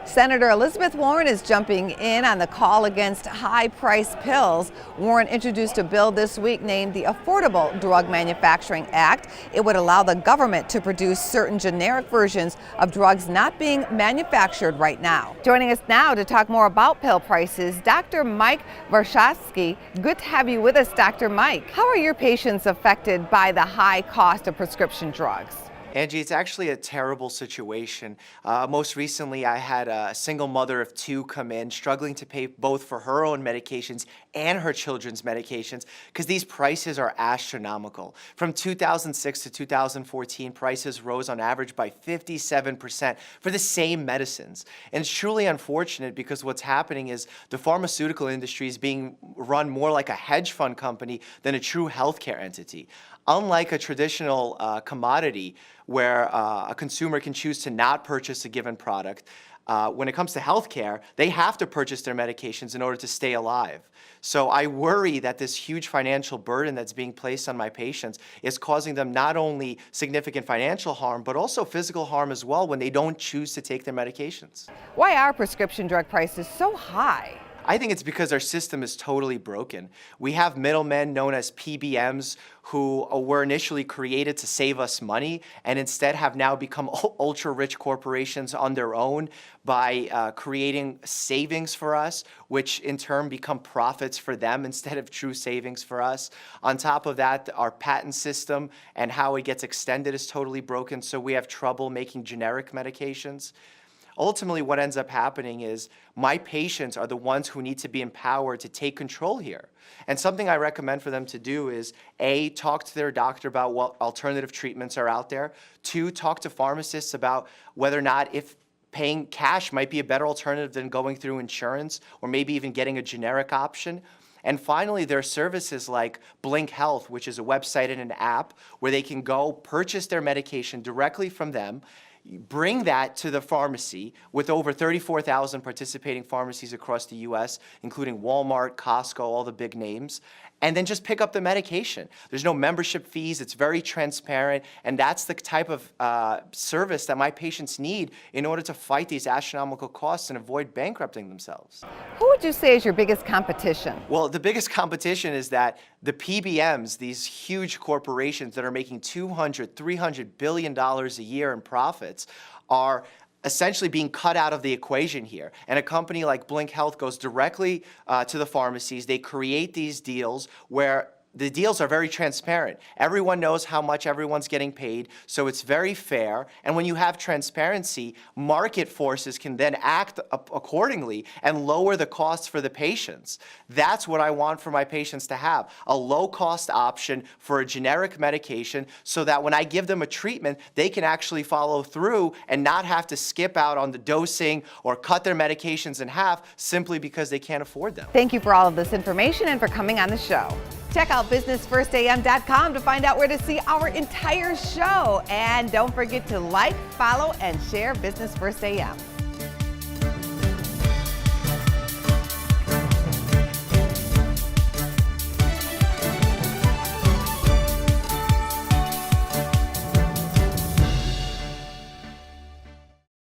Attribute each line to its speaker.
Speaker 1: Senator Elizabeth Warren is jumping in on the call against high-priced pills. Warren introduced a bill this week named the Affordable Drug Manufacturing Act. It would allow the government to produce certain generic versions of drugs not being manufactured right now. Joining us now to talk more about pill prices, Dr. Mike Warshawski. Good to have you with us, Dr. Mike. How are your patients affected by the high cost of prescription drugs?
Speaker 2: Angie, it's actually a terrible situation. Most recently, I had a single mother of two come in struggling to pay both for her own medications and her children's medications because these prices are astronomical. From 2006 to 2014, prices rose on average by 57% for the same medicines. And it's truly unfortunate because what's happening is the pharmaceutical industry is being run more like a hedge fund company than a true healthcare entity. Unlike a traditional commodity where a consumer can choose to not purchase a given product, when it comes to healthcare, they have to purchase their medications in order to stay alive. So I worry that this huge financial burden that's being placed on my patients is causing them not only significant financial harm, but also physical harm as well when they don't choose to take their medications.
Speaker 1: Why are prescription drug prices so high?
Speaker 2: I think it's because our system is totally broken. We have middlemen known as PBMs who were initially created to save us money and instead have now become ultra-rich corporations on their own by creating savings for us, which in turn become profits for them instead of true savings for us. On top of that, our patent system and how it gets extended is totally broken, so we have trouble making generic medications. Ultimately, what ends up happening is my patients are the ones who need to be empowered to take control here. And something I recommend for them to do is, A, talk to their doctor about what alternative treatments are out there. 2, talk to pharmacists about whether or not if paying cash might be a better alternative than going through insurance or maybe even getting a generic option. And finally, there are services like Blink Health, which is a website and an app where they can go purchase their medication directly from them, bring that to the pharmacy with over 34,000 participating pharmacies across the U.S., including Walmart, Costco, all the big names, and then just pick up the medication. There's no membership fees. It's very transparent, and that's the type of service that my patients need in order to fight these astronomical costs and avoid bankrupting themselves.
Speaker 1: Who would you say is your biggest competition?
Speaker 2: Well, the biggest competition is that the PBMs, these huge corporations that are making $200, $300 billion a year in profits, are essentially being cut out of the equation here. And a company like Blink Health goes directly to the pharmacies. They create these deals where the deals are very transparent. Everyone knows how much everyone's getting paid, so it's very fair. And when you have transparency, market forces can then act accordingly and lower the costs for the patients. That's what I want for my patients to have, a low-cost option for a generic medication so that when I give them a treatment, they can actually follow through and not have to skip out on the dosing or cut their medications in half simply because they can't afford them.
Speaker 1: Thank you for all of this information and for coming on the show. Check out businessfirstam.com to find out where to see our entire show. And don't forget to like, follow, and share Business First AM.